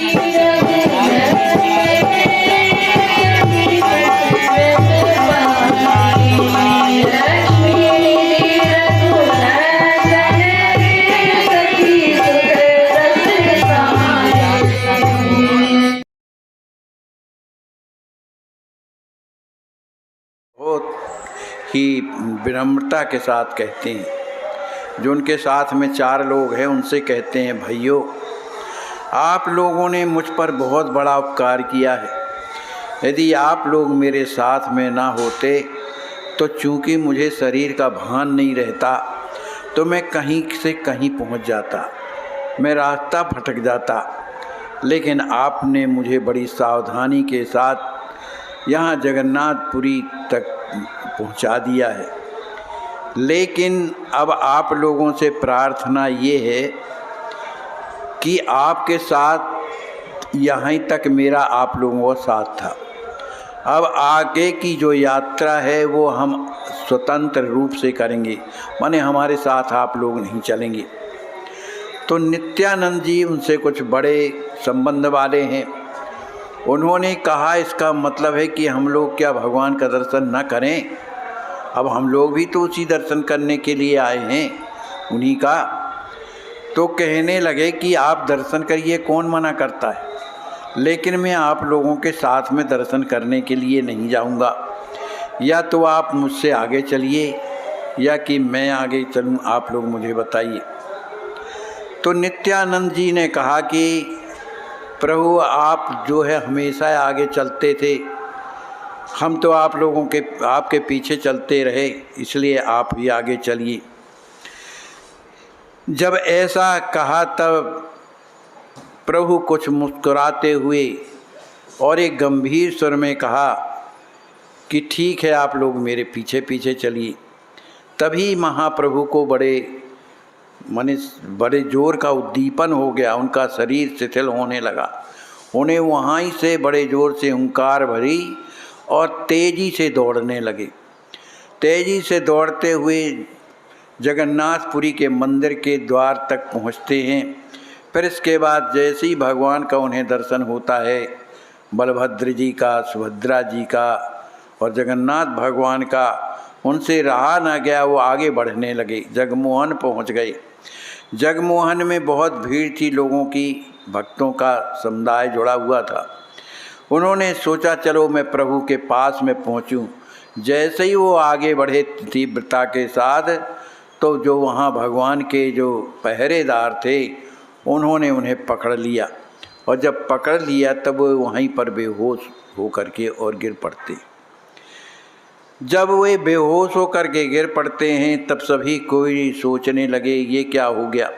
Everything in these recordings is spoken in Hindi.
बहुत ही विनम्रता के साथ कहते हैं। जो उनके साथ में 4 लोग हैं उनसे कहते हैं, भाइयों आप लोगों ने मुझ पर बहुत बड़ा उपकार किया है। यदि आप लोग मेरे साथ में ना होते तो चूँकि मुझे शरीर का भान नहीं रहता तो मैं कहीं से कहीं पहुंच जाता, मैं रास्ता भटक जाता। लेकिन आपने मुझे बड़ी सावधानी के साथ यहाँ जगन्नाथपुरी तक पहुँचा दिया है। लेकिन अब आप लोगों से प्रार्थना ये है कि आपके साथ यहाँ तक मेरा आप लोगों का साथ था। अब आगे की जो यात्रा है वो हम स्वतंत्र रूप से करेंगे, माने हमारे साथ आप लोग नहीं चलेंगे। तो नित्यानंद जी उनसे कुछ बड़े संबंध वाले हैं। उन्होंने कहा इसका मतलब है कि हम लोग क्या भगवान का दर्शन न करें? अब हम लोग भी तो उसी दर्शन करने के लिए आए हैं उन्हीं का। तो कहने लगे कि आप दर्शन करिए, कौन मना करता है, लेकिन मैं आप लोगों के साथ में दर्शन करने के लिए नहीं जाऊंगा। या तो आप मुझसे आगे चलिए या कि मैं आगे चलूं, आप लोग मुझे बताइए। तो नित्यानंद जी ने कहा कि प्रभु आप जो है हमेशा आगे चलते थे, हम तो आप लोगों के आपके पीछे चलते रहे, इसलिए आप ही आगे चलिए। जब ऐसा कहा तब प्रभु कुछ मुस्कुराते हुए और एक गंभीर स्वर में कहा कि ठीक है आप लोग मेरे पीछे पीछे चलिए। तभी महाप्रभु को बड़े जोर का उद्दीपन हो गया, उनका शरीर शिथिल होने लगा। उन्हें वहाँ ही से बड़े जोर से हुंकार भरी और तेज़ी से दौड़ने लगे। तेज़ी से दौड़ते हुए जगन्नाथपुरी के मंदिर के द्वार तक पहुँचते हैं। फिर इसके बाद जैसे ही भगवान का उन्हें दर्शन होता है, बलभद्र जी का, सुभद्रा जी का और जगन्नाथ भगवान का, उनसे रहा न गया, वो आगे बढ़ने लगे। जगमोहन पहुंच गए। जगमोहन में बहुत भीड़ थी, लोगों की, भक्तों का समुदाय जुड़ा हुआ था। उन्होंने सोचा चलो मैं प्रभु के पास में पहुंचूं। जैसे ही वो आगे बढ़े तीव्रता के साथ, तो जो वहाँ भगवान के जो पहरेदार थे उन्होंने उन्हें पकड़ लिया, और जब पकड़ लिया तब वो वहीं पर बेहोश होकर के और गिर पड़ते। जब वे बेहोश होकर के गिर पड़ते हैं तब सभी कोई सोचने लगे ये क्या हो गया।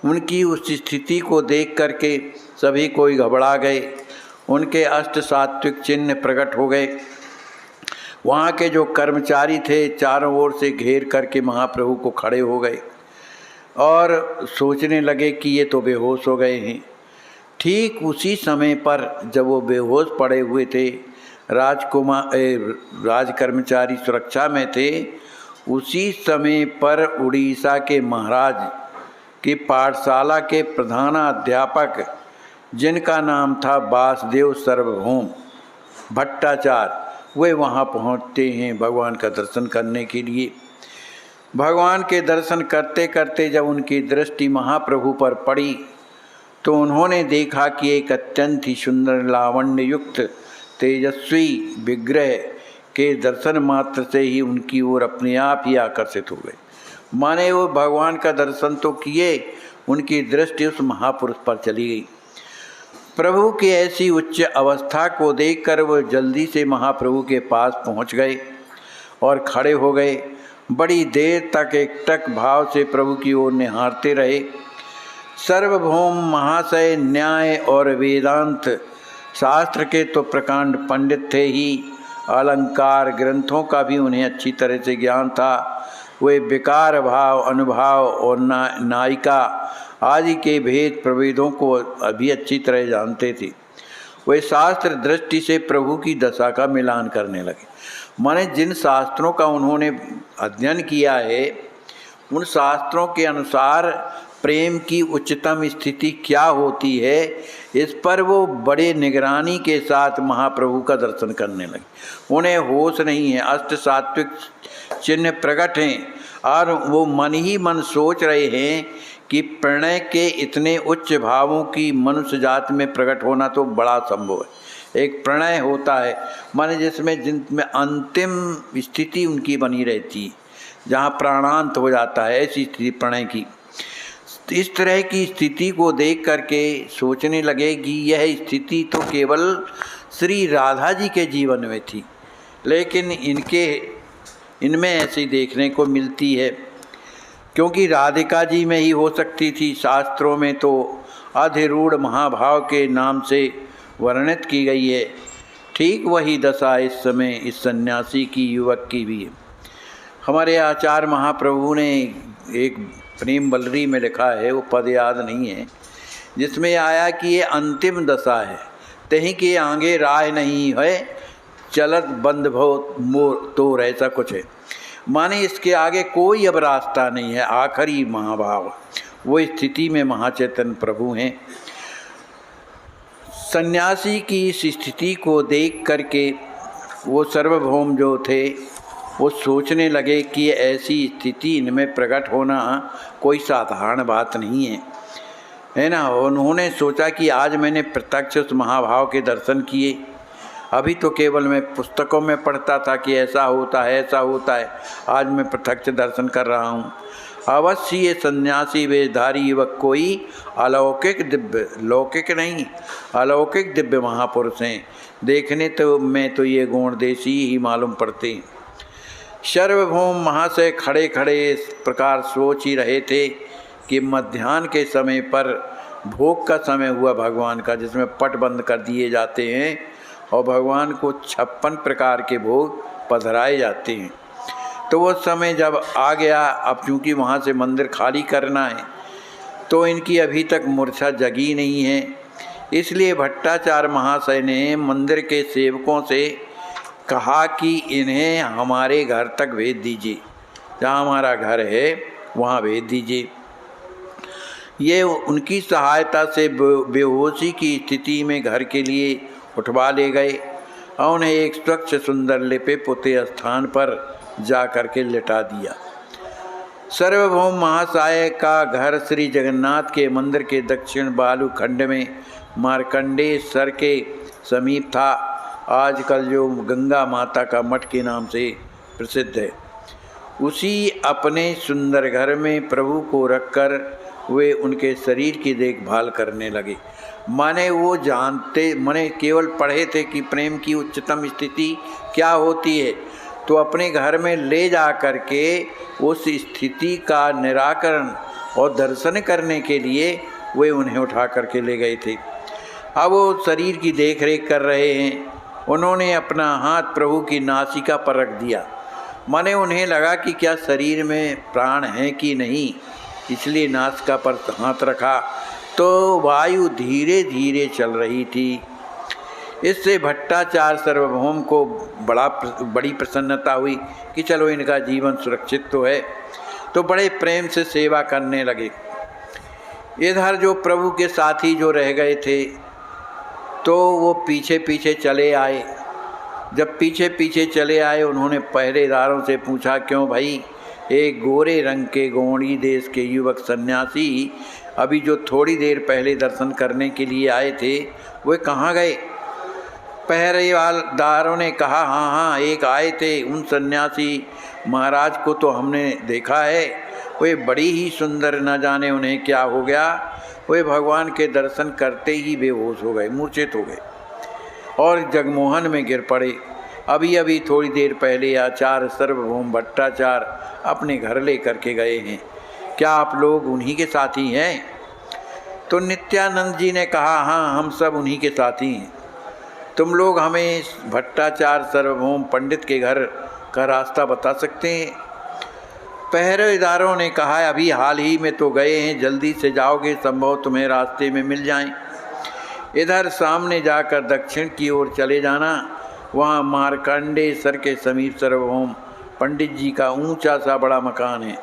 उनकी उस स्थिति को देख करके सभी कोई घबरा गए। उनके अष्ट सात्विक चिन्ह प्रकट हो गए। वहाँ के जो कर्मचारी थे चारों ओर से घेर करके महाप्रभु को खड़े हो गए और सोचने लगे कि ये तो बेहोश हो गए हैं। ठीक उसी समय पर जब वो बेहोश पड़े हुए थे, राज कर्मचारी सुरक्षा में थे, उसी समय पर उड़ीसा के महाराज की पाठशाला के प्रधानाध्यापक, जिनका नाम था वासुदेव सार्वभौम भट्टाचार्य, वे वहाँ पहुँचते हैं भगवान का दर्शन करने के लिए। भगवान के दर्शन करते करते जब उनकी दृष्टि महाप्रभु पर पड़ी तो उन्होंने देखा कि एक अत्यंत ही सुंदर लावण्य युक्त तेजस्वी विग्रह के दर्शन मात्र से ही उनकी ओर अपने आप ही आकर्षित हो गए। माने वो भगवान का दर्शन तो किए, उनकी दृष्टि उस महापुरुष पर चली गई। प्रभु की ऐसी उच्च अवस्था को देखकर वो जल्दी से महाप्रभु के पास पहुंच गए और खड़े हो गए। बड़ी देर तक एकटक भाव से प्रभु की ओर निहारते रहे। सार्वभौम महाशय न्याय और वेदांत शास्त्र के तो प्रकांड पंडित थे ही, अलंकार ग्रंथों का भी उन्हें अच्छी तरह से ज्ञान था। वे विकार भाव, अनुभाव और नायिका आदि के भेद प्रभेदों को अभी अच्छी तरह जानते थे। वे शास्त्र दृष्टि से प्रभु की दशा का मिलान करने लगे। माने जिन शास्त्रों का उन्होंने अध्ययन किया है उन शास्त्रों के अनुसार प्रेम की उच्चतम स्थिति क्या होती है, इस पर वो बड़े निगरानी के साथ महाप्रभु का दर्शन करने लगे। उन्हें होश नहीं है, अष्ट सात्विक चिन्ह प्रकट हैं और वो मन ही मन सोच रहे हैं कि प्रणय के इतने उच्च भावों की मनुष्य जात में प्रकट होना तो बड़ा संभव है। एक प्रणय होता है मन जिनमें अंतिम स्थिति उनकी बनी रहती है, जहाँ प्राणांत हो जाता है, ऐसी स्थिति प्रणय की। इस तरह की स्थिति को देख करके सोचने लगे कि यह स्थिति तो केवल श्री राधा जी के जीवन में थी, लेकिन इनमें ऐसी देखने को मिलती है, क्योंकि राधिका जी में ही हो सकती थी। शास्त्रों में तो अधिरूढ़ महाभाव के नाम से वर्णित की गई है। ठीक वही दशा इस समय इस सन्यासी की युवक की भी है। हमारे आचार्य महाप्रभु ने एक प्रेम बलरी में लिखा है, वो पद याद नहीं है, जिसमें आया कि ये अंतिम दशा है, तहीं के आगे राह नहीं है, चलत बंद भो मोर तोर, ऐसा कुछ है। माने इसके आगे कोई अब रास्ता नहीं है, आखिरी महाभाव वो स्थिति में महाचैतन्य प्रभु हैं। सन्यासी की इस स्थिति को देख करके वो सार्वभौम जो थे वो सोचने लगे कि ऐसी स्थिति इनमें प्रकट होना कोई साधारण बात नहीं है ना। उन्होंने सोचा कि आज मैंने प्रत्यक्ष उस महाभाव के दर्शन किए। अभी तो केवल मैं पुस्तकों में पढ़ता था कि ऐसा होता है ऐसा होता है, आज मैं प्रत्यक्ष दर्शन कर रहा हूँ। अवश्य ये सन्यासी वेशधारी युवक कोई अलौकिक दिव्य, लौकिक नहीं, अलौकिक दिव्य महापुरुष हैं। देखने तो में तो ये गौणदेशी ही मालूम पड़ते हैं। सार्वभौम महाशय खड़े खड़े इस प्रकार सोच ही रहे थे कि मध्याह्न के समय पर भोग का समय हुआ भगवान का, जिसमें पट बंद कर दिए जाते हैं और भगवान को 56 प्रकार के भोग पधराए जाते हैं। तो वो समय जब आ गया, अब चूँकि वहाँ से मंदिर खाली करना है तो इनकी अभी तक मूर्छा जगी नहीं है, इसलिए भट्टाचार्य महाशय ने मंदिर के सेवकों से कहा कि इन्हें हमारे घर तक भेज दीजिए, जहाँ हमारा घर है वहाँ भेज दीजिए। ये उनकी सहायता से बेहोशी की स्थिति में घर के लिए उठवा ले गए और उन्हें एक स्वच्छ सुंदर लिपे पुते स्थान पर जा कर के लिटा दिया। सार्वभौम महाशय का घर श्री जगन्नाथ के मंदिर के दक्षिण बालू खंड में मार्कंडेय के समीप था। आजकल जो गंगा माता का मठ के नाम से प्रसिद्ध है, उसी अपने सुंदर घर में प्रभु को रखकर वे उनके शरीर की देखभाल करने लगे। माने वो जानते, माने केवल पढ़े थे कि प्रेम की उच्चतम स्थिति क्या होती है, तो अपने घर में ले जा कर के उस स्थिति का निराकरण और दर्शन करने के लिए वे उन्हें उठा करके ले गए थे। अब वो शरीर की देख रेख कर रहे हैं। उन्होंने अपना हाथ प्रभु की नासिका पर रख दिया। माने उन्हें लगा कि क्या शरीर में प्राण है कि नहीं, इसलिए नासिका पर हाथ रखा तो वायु धीरे धीरे चल रही थी। इससे भट्टाचार्य सार्वभौम को बड़ी प्रसन्नता हुई कि चलो इनका जीवन सुरक्षित तो है, तो बड़े प्रेम से सेवा करने लगे। इधर जो प्रभु के साथी जो रह गए थे तो वो पीछे पीछे चले आए। जब पीछे पीछे चले आए, उन्होंने पहरेदारों से पूछा, क्यों भाई, एक गोरे रंग के गौड़ी देश के युवक सन्यासी अभी जो थोड़ी देर पहले दर्शन करने के लिए आए थे वे कहाँ गए? पहरेदारों ने कहा, हाँ एक आए थे, उन सन्यासी महाराज को तो हमने देखा है, वे बड़ी ही सुंदर, न जाने उन्हें क्या हो गया, वे भगवान के दर्शन करते ही बेहोश हो गए, मूर्छित हो गए और जगमोहन में गिर पड़े। अभी अभी थोड़ी देर पहले आचार्य सार्वभौम भट्टाचार्य अपने घर ले करके गए हैं, क्या आप लोग उन्हीं के साथी हैं? तो नित्यानंद जी ने कहा, हाँ हम सब उन्हीं के साथी हैं। तुम लोग हमें भट्टाचार्य सार्वभौम पंडित के घर का रास्ता बता सकते हैं? पहरेदारों ने कहा, अभी हाल ही में तो गए हैं, जल्दी से जाओगे, संभव तुम्हें रास्ते में मिल जाएं। इधर सामने जाकर दक्षिण की ओर चले जाना, वहाँ मार्कंडेय के समीप सार्वभौम पंडित जी का ऊंचा सा बड़ा मकान है,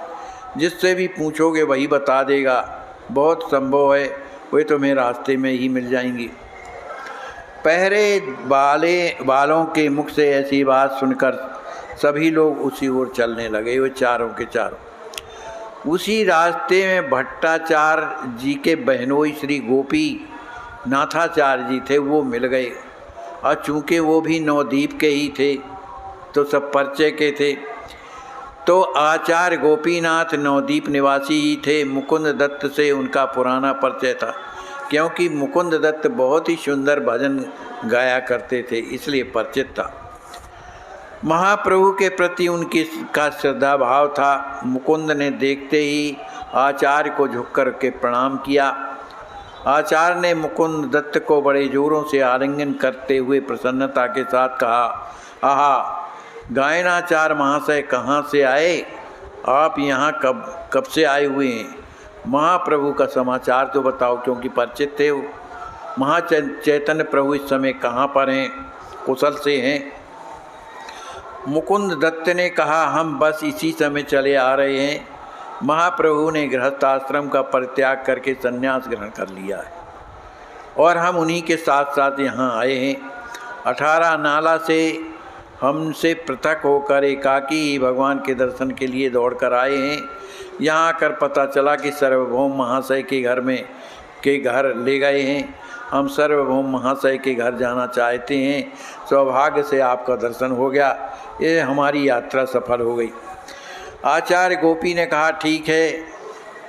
जिससे भी पूछोगे वही बता देगा। बहुत संभव है वे तुम्हें रास्ते में ही मिल जाएंगी। पहरे बालों के मुख से ऐसी बात सुनकर सभी लोग उसी ओर चलने लगे, वे चारों के चारों। उसी रास्ते में भट्टाचार्य जी के बहनोई श्री गोपी नाथाचार्य जी थे, वो मिल गए। और चूँकि वो भी नवद्वीप के ही थे तो सब परिचय के थे, तो आचार्य गोपीनाथ नवद्वीप निवासी ही थे। मुकुंद दत्त से उनका पुराना परिचय था, क्योंकि मुकुंद दत्त बहुत ही सुंदर भजन गाया करते थे, इसलिए परिचित था। महाप्रभु के प्रति उनकी का श्रद्धा भाव था। मुकुंद ने देखते ही आचार्य को झुक कर के प्रणाम किया। आचार्य ने मुकुंद दत्त को बड़े जोरों से आलिंगन करते हुए प्रसन्नता के साथ कहा, आहा गायनाचार्य महाशय कहाँ से आए? आप यहाँ कब से आए हुए हैं? महाप्रभु का समाचार तो बताओ, क्योंकि परिचित थे वो। महाचैतन्य प्रभु इस समय कहाँ पर हैं? कुशल से हैं? मुकुंद दत्त ने कहा, हम बस इसी समय चले आ रहे हैं। महाप्रभु ने गृहस्थाश्रम का परित्याग करके संन्यास ग्रहण कर लिया है और हम उन्हीं के साथ साथ यहाँ आए हैं। 18 नाला से हमसे पृथक होकर एकाकी ही भगवान के दर्शन के लिए दौड़ कर आए हैं। यहाँ आकर पता चला कि सार्वभौम महाशय के घर ले गए हैं। हम सार्वभौम महाशय के घर जाना चाहते हैं। सौभाग्य से आपका दर्शन हो गया, ये हमारी यात्रा सफल हो गई। आचार्य गोपी ने कहा, ठीक है,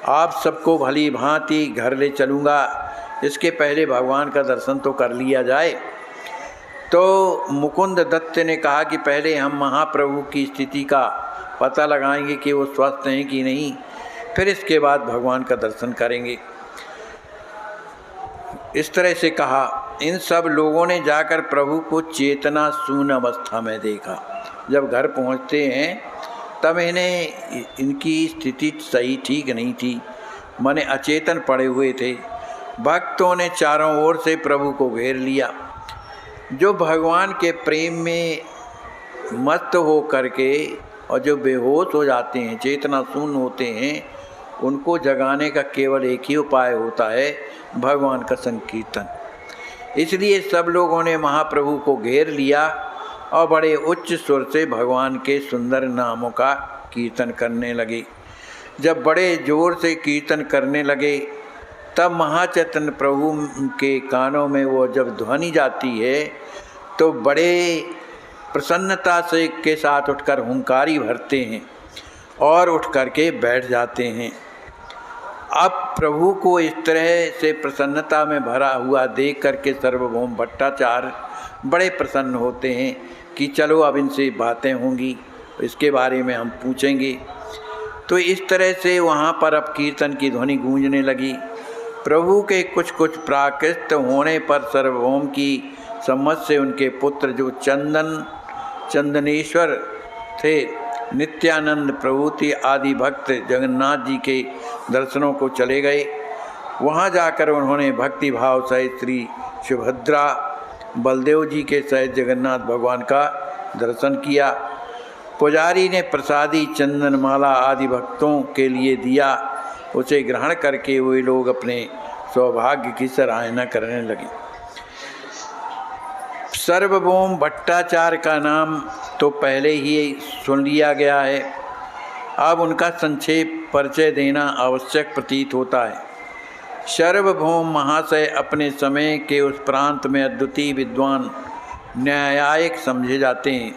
आप सबको भली भांति घर ले चलूँगा, इसके पहले भगवान का दर्शन तो कर लिया जाए। तो मुकुंद दत्त ने कहा कि पहले हम महाप्रभु की स्थिति का पता लगाएंगे कि वो स्वस्थ हैं कि नहीं, फिर इसके बाद भगवान का दर्शन करेंगे। इस तरह से कहा। इन सब लोगों ने जाकर प्रभु को चेतना शून्य अवस्था में देखा। जब घर पहुंचते हैं तब इन्हें इनकी स्थिति सही ठीक नहीं थी, माने अचेतन पड़े हुए थे। भक्तों ने चारों ओर से प्रभु को घेर लिया। जो भगवान के प्रेम में मस्त हो करके और जो बेहोश हो जाते हैं, चेतना शून्य होते हैं, उनको जगाने का केवल एक ही उपाय होता है, भगवान का संकीर्तन। इसलिए सब लोगों ने महाप्रभु को घेर लिया और बड़े उच्च सुर से भगवान के सुंदर नामों का कीर्तन करने लगे। जब बड़े जोर से कीर्तन करने लगे तब महाचैतन्य प्रभु के कानों में वो जब ध्वनि जाती है तो बड़े प्रसन्नता से के साथ उठकर हुंकारी भरते हैं और उठ करके बैठ जाते हैं। अब प्रभु को इस तरह से प्रसन्नता में भरा हुआ देख करके सार्वभौम भट्टाचार्य बड़े प्रसन्न होते हैं कि चलो अब इनसे बातें होंगी, इसके बारे में हम पूछेंगे। तो इस तरह से वहाँ पर अब कीर्तन की ध्वनि गूंजने लगी। प्रभु के कुछ कुछ प्राकृत होने पर सार्वभौम की सम्मत से उनके पुत्र जो चंदनेश्वर थे, नित्यानंद प्रभुति आदि भक्त जगन्नाथ जी के दर्शनों को चले गए। वहाँ जाकर उन्होंने भक्ति भाव सहित श्री सुभद्रा बलदेव जी के सहित जगन्नाथ भगवान का दर्शन किया। पुजारी ने प्रसादी चंदनमाला आदि भक्तों के लिए दिया। उसे ग्रहण करके वे लोग अपने सौभाग्य की सराहना करने लगे। सार्वभौम भट्टाचार्य का नाम तो पहले ही सुन लिया गया है, अब उनका संक्षेप परिचय देना आवश्यक प्रतीत होता है। सार्वभौम महाशय अपने समय के उस प्रांत में अद्वितीय विद्वान न्यायिक समझे जाते हैं।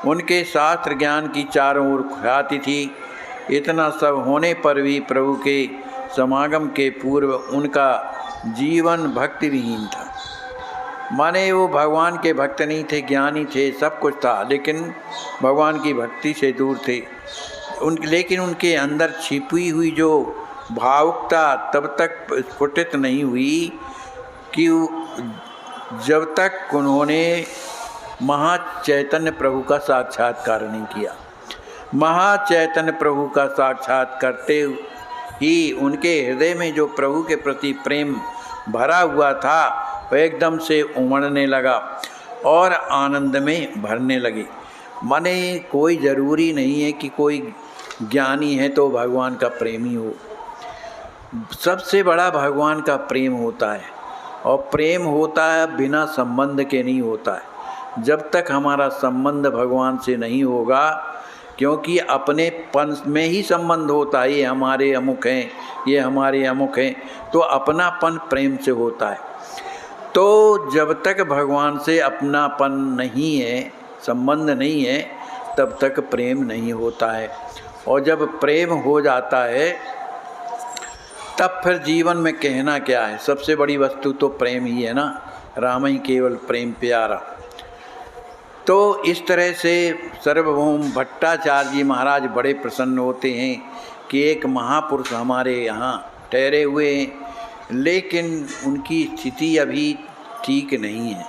उनके शास्त्र ज्ञान की चारों ओर ख्याति थी। इतना सब होने पर भी प्रभु के समागम के पूर्व उनका जीवन भक्ति विहीन था। माने वो भगवान के भक्त नहीं थे, ज्ञानी थे, सब कुछ था, लेकिन भगवान की भक्ति से दूर थे। लेकिन उनके अंदर छिपी हुई जो भावुकता तब तक स्फुटित नहीं हुई कि जब तक उन्होंने महाचैतन्य प्रभु का साक्षात्कार नहीं किया। महाचैतन्य प्रभु का साक्षात करते ही उनके हृदय में जो प्रभु के प्रति प्रेम भरा हुआ था वह एकदम से उमड़ने लगा और आनंद में भरने लगे। माने कोई ज़रूरी नहीं है कि कोई ज्ञानी है तो भगवान का प्रेमी हो। सबसे बड़ा भगवान का प्रेम होता है, और प्रेम होता है बिना संबंध के नहीं होता है। जब तक हमारा संबंध भगवान से नहीं होगा, क्योंकि अपनेपन में ही संबंध होता है, ये हमारे अमुक हैं, ये हमारे अमुक हैं, तो अपनापन प्रेम से होता है। तो जब तक भगवान से अपनापन नहीं है, संबंध नहीं है, तब तक प्रेम नहीं होता है। और जब प्रेम हो जाता है तब फिर जीवन में कहना क्या है। सबसे बड़ी वस्तु तो प्रेम ही है ना, राम ही केवल प्रेम प्यारा। तो इस तरह से सार्वभौम भट्टाचार्य जी महाराज बड़े प्रसन्न होते हैं कि एक महापुरुष हमारे यहाँ ठहरे हुए हैं, लेकिन उनकी स्थिति अभी ठीक नहीं है।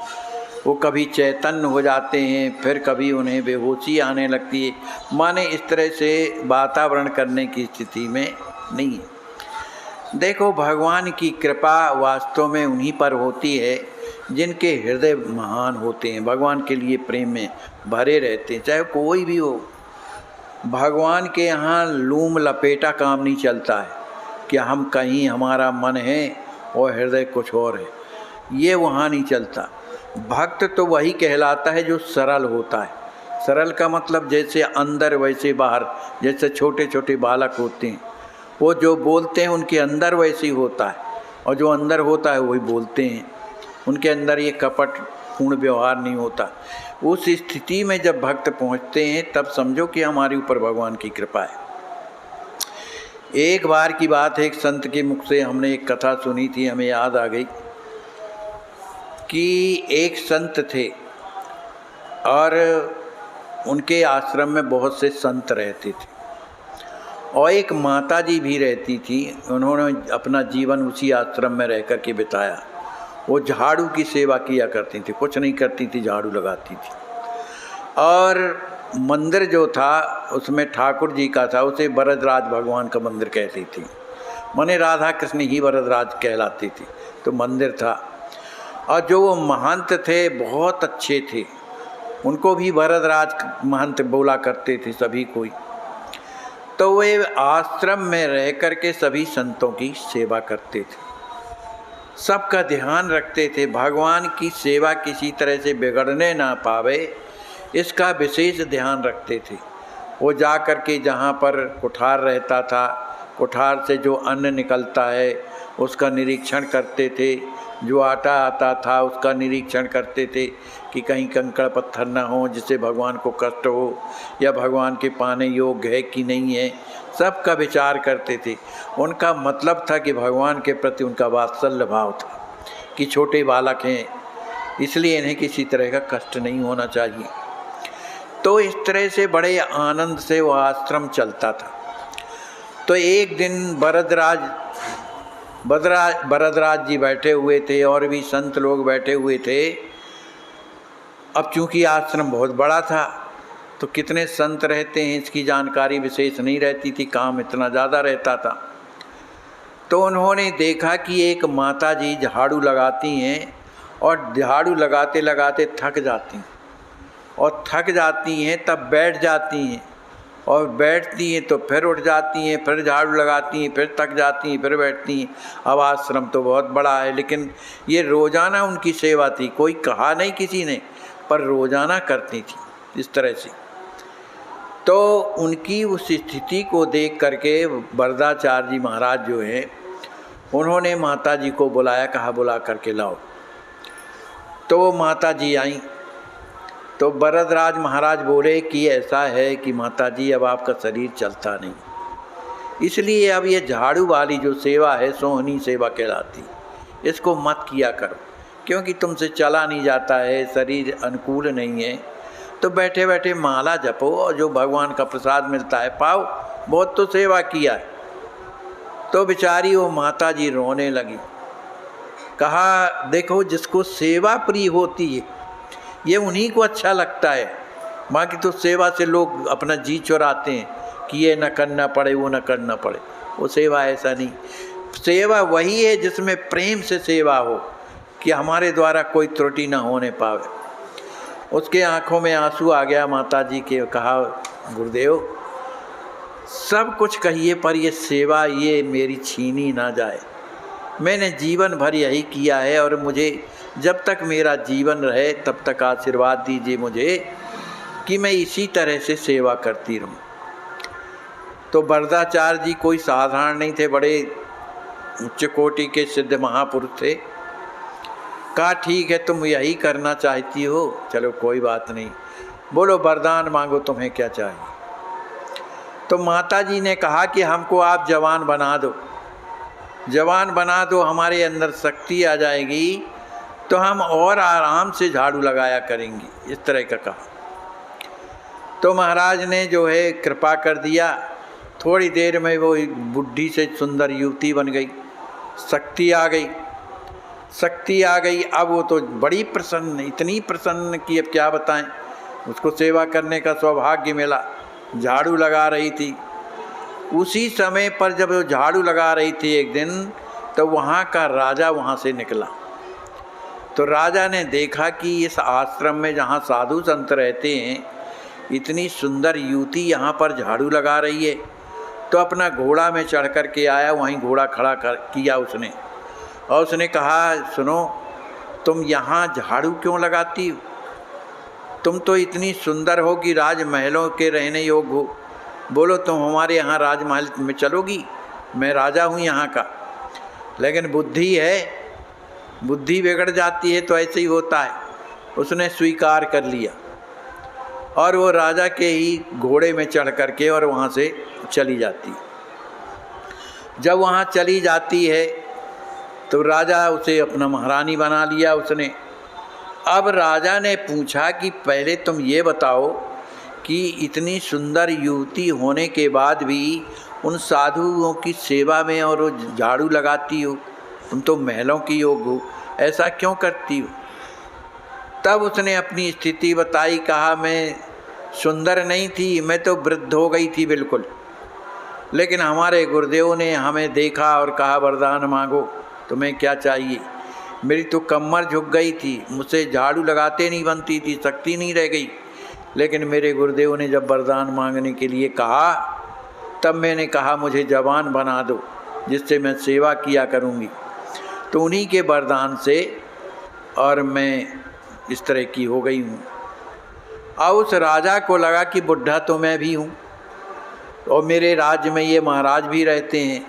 वो कभी चैतन्य हो जाते हैं, फिर कभी उन्हें बेहोशी आने लगती है, माने इस तरह से वातावरण करने की स्थिति में नहीं है। देखो, भगवान की कृपा वास्तव में उन्हीं पर होती है जिनके हृदय महान होते हैं, भगवान के लिए प्रेम में भरे रहते हैं, चाहे कोई भी हो। भगवान के यहाँ लूम लपेटा काम नहीं चलता है कि हम कहीं हमारा मन है और हृदय कुछ और है, ये वहाँ नहीं चलता। भक्त तो वही कहलाता है जो सरल होता है। सरल का मतलब जैसे अंदर वैसे बाहर, जैसे छोटे छोटे बालक होते हैं, वो जो बोलते हैं उनके अंदर वैसे ही होता है, और जो अंदर होता है वही बोलते हैं, उनके अंदर ये कपट पूर्ण व्यवहार नहीं होता। उस स्थिति में जब भक्त पहुंचते हैं तब समझो कि हमारे ऊपर भगवान की कृपा है। एक बार की बात है, एक संत के मुख से हमने एक कथा सुनी थी, हमें याद आ गई कि एक संत थे और उनके आश्रम में बहुत से संत रहते थे, और एक माता जी भी रहती थी। उन्होंने अपना जीवन उसी आश्रम में रह कर के बिताया। वो झाड़ू की सेवा किया करती थी, कुछ नहीं करती थी, झाड़ू लगाती थी। और मंदिर जो था उसमें ठाकुर जी का था, उसे वरदराज भगवान का मंदिर कहती थी, माने राधा कृष्ण ही वरदराज कहलाती थी, तो मंदिर था। और जो वो महंत थे बहुत अच्छे थे, उनको भी वरदराज महंत बोला करते थे सभी कोई। तो वे आश्रम में रह कर के सभी संतों की सेवा करते थे, सबका ध्यान रखते थे, भगवान की सेवा किसी तरह से बिगड़ने ना पावे इसका विशेष ध्यान रखते थे। वो जा कर के जहाँ पर कुठार रहता था, कुठार से जो अन्न निकलता है उसका निरीक्षण करते थे, जो आटा आता था उसका निरीक्षण करते थे कि कहीं कंकड़ पत्थर ना हो जिससे भगवान को कष्ट हो, या भगवान के पाने योग्य है कि नहीं है, सबका विचार करते थे। उनका मतलब था कि भगवान के प्रति उनका वात्सल्य भाव था कि छोटे बालक हैं, इसलिए इन्हें किसी तरह का कष्ट नहीं होना चाहिए। तो इस तरह से बड़े आनंद से वह आश्रम चलता था। तो एक दिन वरदराज जी बैठे हुए थे और भी संत लोग बैठे हुए थे। अब चूँकि आश्रम बहुत बड़ा था तो कितने संत रहते हैं इसकी जानकारी विशेष नहीं रहती थी, काम इतना ज़्यादा रहता था। तो उन्होंने देखा कि एक माता जी झाड़ू लगाती हैं और झाड़ू लगाते लगाते थक जाती हैं, और थक जाती हैं तब बैठ जाती हैं, और बैठती हैं तो फिर उठ जाती हैं, फिर झाड़ू लगाती हैं, फिर थक जाती हैं, फिर बैठती हैं। अब आश्रम तो बहुत बड़ा है, लेकिन ये रोज़ाना उनकी सेवा थी, कोई कहा नहीं किसी ने, पर रोज़ाना करती थी इस तरह से। तो उनकी उस स्थिति को देख करके वरदाचार्य जी महाराज जो हैं उन्होंने माता जी को बुलाया, कहा बुला करके लाओ। तो वो माता जी आई। तो वरदराज महाराज बोले कि ऐसा है कि माता जी अब आपका शरीर चलता नहीं, इसलिए अब ये झाड़ू वाली जो सेवा है सोहनी सेवा कहलाती, इसको मत किया करो, क्योंकि तुमसे चला नहीं जाता है, शरीर अनुकूल नहीं है। तो बैठे बैठे माला जपो और जो भगवान का प्रसाद मिलता है पाओ, बहुत तो सेवा किया है। तो बेचारी वो माता जी रोने लगी। कहा देखो, जिसको सेवा प्रिय होती है ये उन्हीं को अच्छा लगता है, बाकी तो सेवा से लोग अपना जी चुराते हैं कि ये न करना पड़े वो न करना पड़े। वो सेवा ऐसा नहीं, सेवा वही है जिसमें प्रेम से सेवा हो कि हमारे द्वारा कोई त्रुटि ना होने पावे। उसके आंखों में आंसू आ गया माता जी के। कहा गुरुदेव सब कुछ कहिए पर ये सेवा ये मेरी छीनी ना जाए। मैंने जीवन भर यही किया है और मुझे जब तक मेरा जीवन रहे तब तक आशीर्वाद दीजिए मुझे कि मैं इसी तरह से सेवा करती रहूं। तो वरदाचार्य जी कोई साधारण नहीं थे, बड़े उच्च कोटि के सिद्ध महापुरुष थे। कहा ठीक है तुम यही करना चाहती हो, चलो कोई बात नहीं, बोलो वरदान मांगो, तुम्हें क्या चाहिए। तो माता जी ने कहा कि हमको आप जवान बना दो, जवान बना दो, हमारे अंदर शक्ति आ जाएगी तो हम और आराम से झाड़ू लगाया करेंगी, इस तरह का कहा। तो महाराज ने जो है कृपा कर दिया, थोड़ी देर में वो बुढ़ी से सुंदर युवती बन गई, शक्ति आ गई, शक्ति आ गई। अब वो तो बड़ी प्रसन्न, इतनी प्रसन्न कि अब क्या बताएं, उसको सेवा करने का सौभाग्य मिला, झाड़ू लगा रही थी। उसी समय पर जब वो झाड़ू लगा रही थी एक दिन, तो वहाँ का राजा वहाँ से निकला। तो राजा ने देखा कि इस आश्रम में जहाँ साधु संत रहते हैं, इतनी सुंदर युवती यहाँ पर झाड़ू लगा रही है। तो अपना घोड़ा में चढ़ कर के आया, वहीं घोड़ा खड़ा किया उसने, और उसने कहा सुनो, तुम यहाँ झाड़ू क्यों लगाती हो? तुम तो इतनी सुंदर हो कि राजमहलों के रहने योग्य हो, बोलो तुम हमारे यहाँ राजमहल में चलोगी? मैं राजा हूँ यहाँ का। लेकिन बुद्धि है, बुद्धि बिगड़ जाती है तो ऐसे ही होता है। उसने स्वीकार कर लिया और वो राजा के ही घोड़े में चढ़ करके और वहाँ से चली जाती। जब वहाँ चली जाती है तो राजा उसे अपना महारानी बना लिया उसने। अब राजा ने पूछा कि पहले तुम ये बताओ कि इतनी सुंदर युवती होने के बाद भी उन साधुओं की सेवा में और वो झाड़ू लगाती हो, तुम तो महलों की योग्य हो, ऐसा क्यों करती हो? तब उसने अपनी स्थिति बताई, कहा मैं सुंदर नहीं थी, मैं तो वृद्ध हो गई थी बिल्कुल, लेकिन हमारे गुरुदेव ने हमें देखा और कहा वरदान मांगो, तुम्हें क्या चाहिए? मेरी तो कमर झुक गई थी, मुझसे झाड़ू लगाते नहीं बनती थी, शक्ति नहीं रह गई। लेकिन मेरे गुरुदेव ने जब वरदान मांगने के लिए कहा, तब मैंने कहा मुझे जवान बना दो जिससे मैं सेवा किया करूँगी। तो उन्हीं के वरदान से और मैं इस तरह की हो गई हूँ। अब उस राजा को लगा कि बुढ़ा तो मैं भी हूँ और मेरे राज्य में ये महाराज भी रहते हैं,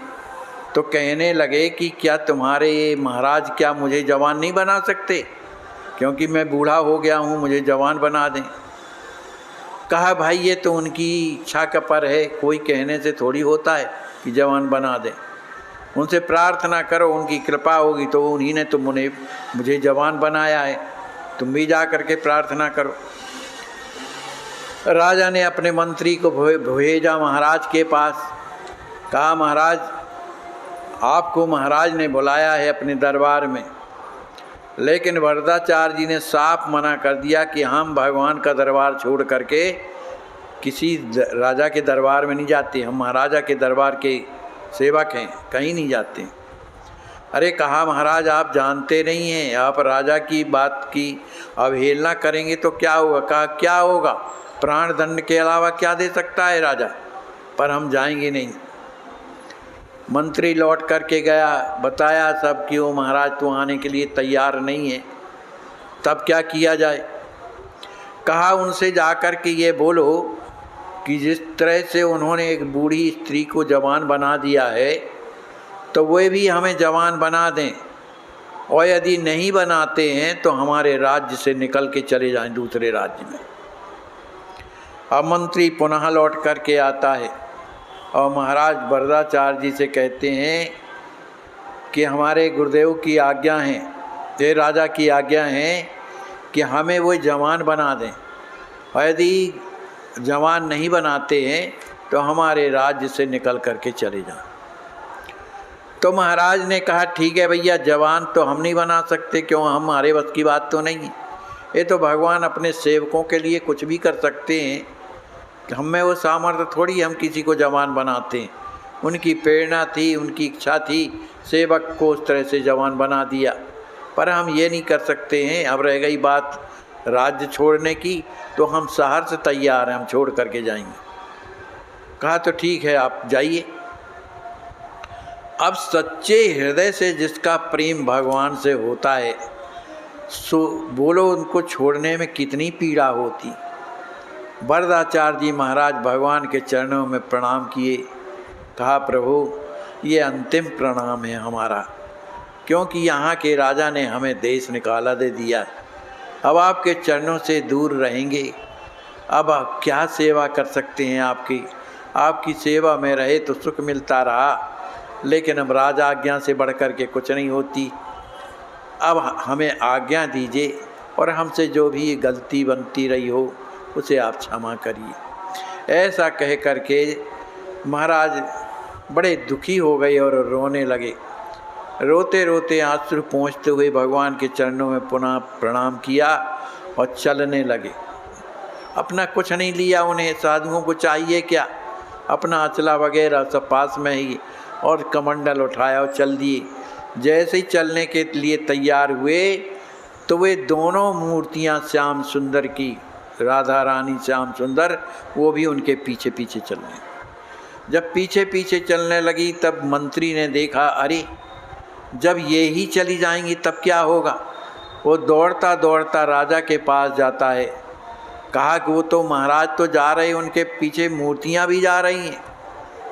तो कहने लगे कि क्या तुम्हारे ये महाराज क्या मुझे जवान नहीं बना सकते, क्योंकि मैं बूढ़ा हो गया हूँ, मुझे जवान बना दें। कहा भाई ये तो उनकी इच्छा का पर है, कोई कहने से थोड़ी होता है कि जवान बना दें। उनसे प्रार्थना करो, उनकी कृपा होगी तो उन्हीं ने तो मुझे जवान बनाया है, तुम भी जा करके प्रार्थना करो। राजा ने अपने मंत्री को भेजा महाराज के पास, कहा महाराज आपको महाराज ने बुलाया है अपने दरबार में, लेकिन वरदाचार्य जी ने साफ मना कर दिया कि हम भगवान का दरबार छोड़ करके किसी राजा के दरबार में नहीं जाते, हम महाराजा के दरबार के सेवक हैं, कहीं नहीं जाते। अरे कहा महाराज आप जानते नहीं हैं, आप राजा की बात की अवहेलना करेंगे तो क्या होगा? कहा क्या होगा, प्राण दंड के अलावा क्या दे सकता है राजा, पर हम जाएंगे नहीं। मंत्री लौट करके गया, बताया सब कि वो महाराज तो आने के लिए तैयार नहीं है, तब क्या किया जाए? कहा उनसे जाकर के ये बोलो कि जिस तरह से उन्होंने एक बूढ़ी स्त्री को जवान बना दिया है तो वे भी हमें जवान बना दें, और यदि नहीं बनाते हैं तो हमारे राज्य से निकल के चले जाएं दूसरे राज्य में। अब मंत्री पुनः लौट करके आता है और महाराज वरदाचार्य जी से कहते हैं कि हमारे गुरुदेव की आज्ञा है, ये राजा की आज्ञा है कि हमें वो जवान बना दें, और यदि जवान नहीं बनाते हैं तो हमारे राज्य से निकल करके चले जाएं। तो महाराज ने कहा ठीक है भैया, जवान तो हम नहीं बना सकते, क्यों, हमारे बस की बात तो नहीं है, ये तो भगवान अपने सेवकों के लिए कुछ भी कर सकते हैं, हम में वो सामर्थ्य थोड़ी हम किसी को जवान बनाते हैं। उनकी प्रेरणा थी, उनकी इच्छा थी, सेवक को उस तरह से जवान बना दिया, पर हम ये नहीं कर सकते हैं। अब रह गई बात राज्य छोड़ने की, तो हम शहर से तैयार हैं, हम छोड़ करके जाएंगे। कहा तो ठीक है, आप जाइए। अब सच्चे हृदय से जिसका प्रेम भगवान से होता है, सो बोलो उनको छोड़ने में कितनी पीड़ा होती। वरदाचार्य जी महाराज भगवान के चरणों में प्रणाम किए। कहा प्रभु ये अंतिम प्रणाम है हमारा, क्योंकि यहाँ के राजा ने हमें देश निकाला दे दिया, अब आपके चरणों से दूर रहेंगे, अब आप क्या सेवा कर सकते हैं आपकी। आपकी सेवा में रहे तो सुख मिलता रहा, लेकिन अब राजा आज्ञा से बढ़कर के कुछ नहीं होती। अब हमें आज्ञा दीजिए और हमसे जो भी गलती बनती रही हो उसे आप क्षमा करिए। ऐसा कह करके महाराज बड़े दुखी हो गए और रोने लगे। रोते रोते आंसू पहुँचते हुए भगवान के चरणों में पुनः प्रणाम किया और चलने लगे। अपना कुछ नहीं लिया, उन्हें साधुओं को चाहिए क्या, अपना अचला वगैरह सब पास में ही और कमंडल उठाया और चल दिए। जैसे ही चलने के लिए तैयार हुए तो वे दोनों मूर्तियां श्याम सुंदर की, राधा रानी श्याम सुंदर, वो भी उनके पीछे पीछे चलने। जब पीछे पीछे चलने लगी तब मंत्री ने देखा, अरे जब ये ही चली जाएंगी तब क्या होगा। वो दौड़ता दौड़ता राजा के पास जाता है। कहा कि वो तो महाराज तो जा रहे, उनके पीछे मूर्तियां भी जा रही हैं।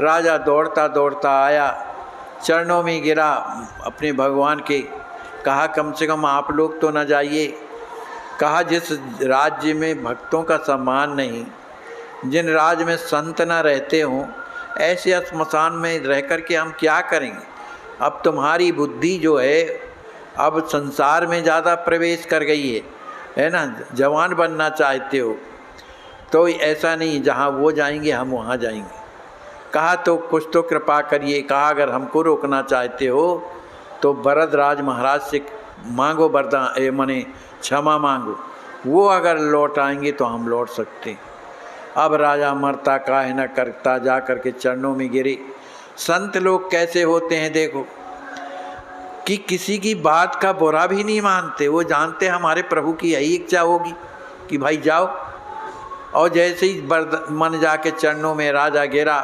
राजा दौड़ता दौड़ता आया, चरणों में गिरा अपने भगवान के। कहा कम से कम आप लोग तो न जाइए। कहा जिस राज्य में भक्तों का सम्मान नहीं, जिन राज्य में संत न रहते हों, ऐसे श्मशान में रह कर के हम क्या करेंगे। अब तुम्हारी बुद्धि जो है अब संसार में ज़्यादा प्रवेश कर गई है ना, जवान बनना चाहते हो तो ऐसा नहीं, जहाँ वो जाएंगे हम वहाँ जाएंगे। कहा तो कुछ तो कृपा करिए। कहा अगर हमको रोकना चाहते हो तो भरतराज महाराज से मांगो वरदान, मने क्षमा मांगो, वो अगर लौट आएंगे तो हम लौट सकते। अब राजा मरता काहे न करता जा कर के चरणों में गिरे। संत लोग कैसे होते हैं देखो, कि किसी की बात का बुरा भी नहीं मानते। वो जानते हमारे प्रभु की यही इच्छा होगी कि भाई जाओ। और जैसे ही मन जाके चरणों में राजा गिरा।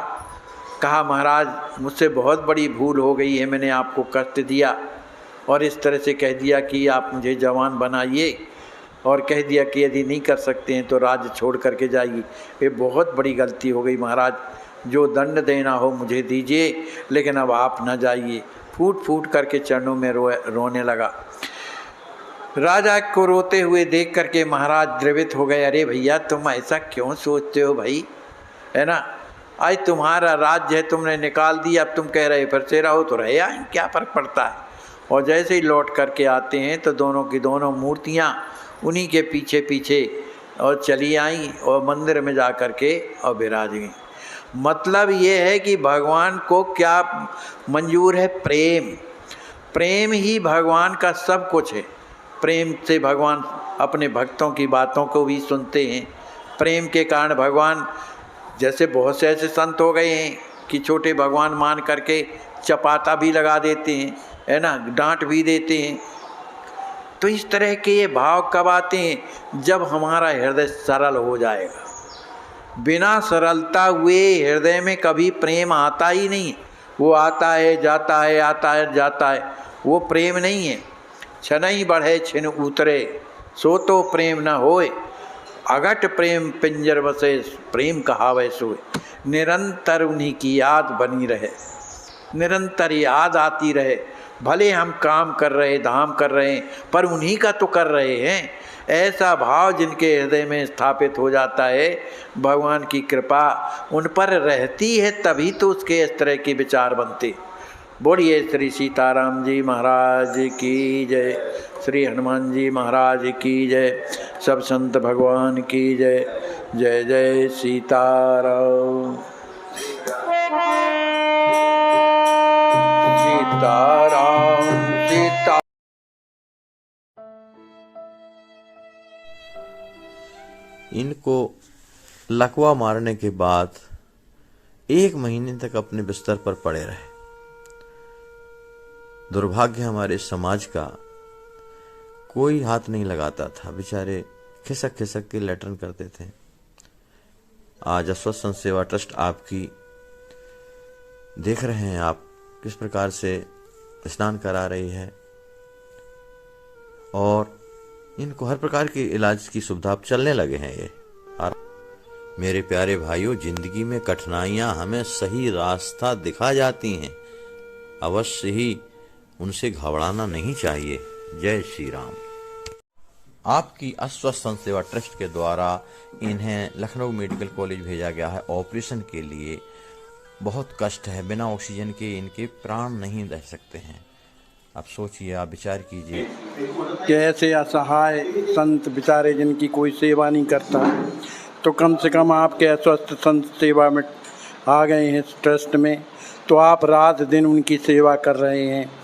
कहा महाराज मुझसे बहुत बड़ी भूल हो गई है, मैंने आपको कष्ट दिया और इस तरह से कह दिया कि आप मुझे जवान बनाइए, और कह दिया कि यदि नहीं कर सकते हैं तो राज्य छोड़ करके जाइए। ये बहुत बड़ी गलती हो गई महाराज, जो दंड देना हो मुझे दीजिए, लेकिन अब आप न जाइए। फूट फूट करके चरणों में रोने लगा। राजा को रोते हुए देख करके महाराज द्रवित हो गए। अरे भैया तुम ऐसा क्यों सोचते हो भाई, है ना, आज तुम्हारा राज्य है, तुमने निकाल दिया, अब तुम कह रहे फिर से रहो तो रहे आए, क्या फ़र्क पड़ता है। और जैसे ही लौट करके आते हैं तो दोनों की दोनों मूर्तियाँ उन्हीं के पीछे पीछे और चली आई और मंदिर में जा कर के और विराज गई। मतलब ये है कि भगवान को क्या मंजूर है, प्रेम। प्रेम ही भगवान का सब कुछ है। प्रेम से भगवान अपने भक्तों की बातों को भी सुनते हैं। प्रेम के कारण भगवान, जैसे बहुत से ऐसे संत हो गए हैं कि छोटे भगवान मान करके चपाता भी लगा देते हैं, है ना, डांट भी देते हैं। तो इस तरह के ये भाव कब आते हैं, जब हमारा हृदय सरल हो जाएगा। बिना सरलता हुए हृदय में कभी प्रेम आता ही नहीं। वो आता है जाता है, आता है जाता है, वो प्रेम नहीं है। छनई बढ़े छिन उतरे, सो तो प्रेम न होए, अगट प्रेम पिंजर बसे, प्रेम कहावे सोए। निरंतर उन्हीं की याद बनी रहे, निरंतर याद आती रहे। भले हम काम कर रहे, धाम कर रहे हैं, पर उन्हीं का तो कर रहे हैं। ऐसा भाव जिनके हृदय में स्थापित हो जाता है, भगवान की कृपा उन पर रहती है, तभी तो उसके इस तरह के विचार बनते। बोलिए श्री सीताराम जी महाराज की जय, श्री हनुमान जी महाराज की जय, सब संत भगवान की जय। जय जय सीताराम, सीताराम सीता। इनको लकवा मारने के बाद 1 महीने तक अपने बिस्तर पर पड़े रहे। दुर्भाग्य हमारे समाज का, कोई हाथ नहीं लगाता था, बेचारे खिसक खिसक के लेटरन करते थे। आज अस्वस्थ संत सेवा ट्रस्ट आपकी देख रहे हैं आप किस प्रकार से स्नान करा रही है और इनको हर प्रकार के इलाज की सुविधा अब चलने लगे हैं ये। और मेरे प्यारे भाइयों, जिंदगी में कठिनाइयां हमें सही रास्ता दिखा जाती हैं, अवश्य ही उनसे घबराना नहीं चाहिए। जय श्री राम। आपकी अस्वस्थ संत सेवा ट्रस्ट के द्वारा इन्हें लखनऊ मेडिकल कॉलेज भेजा गया है ऑपरेशन के लिए। बहुत कष्ट है, बिना ऑक्सीजन के इनके प्राण नहीं रह सकते हैं। आप सोचिए, आप विचार कीजिए कि ऐसे असहाय संत बेचारे जिनकी कोई सेवा नहीं करता, तो कम से कम आपके अस्वस्थ संत सेवा में आ गए हैं इस ट्रस्ट में, तो आप रात दिन उनकी सेवा कर रहे हैं।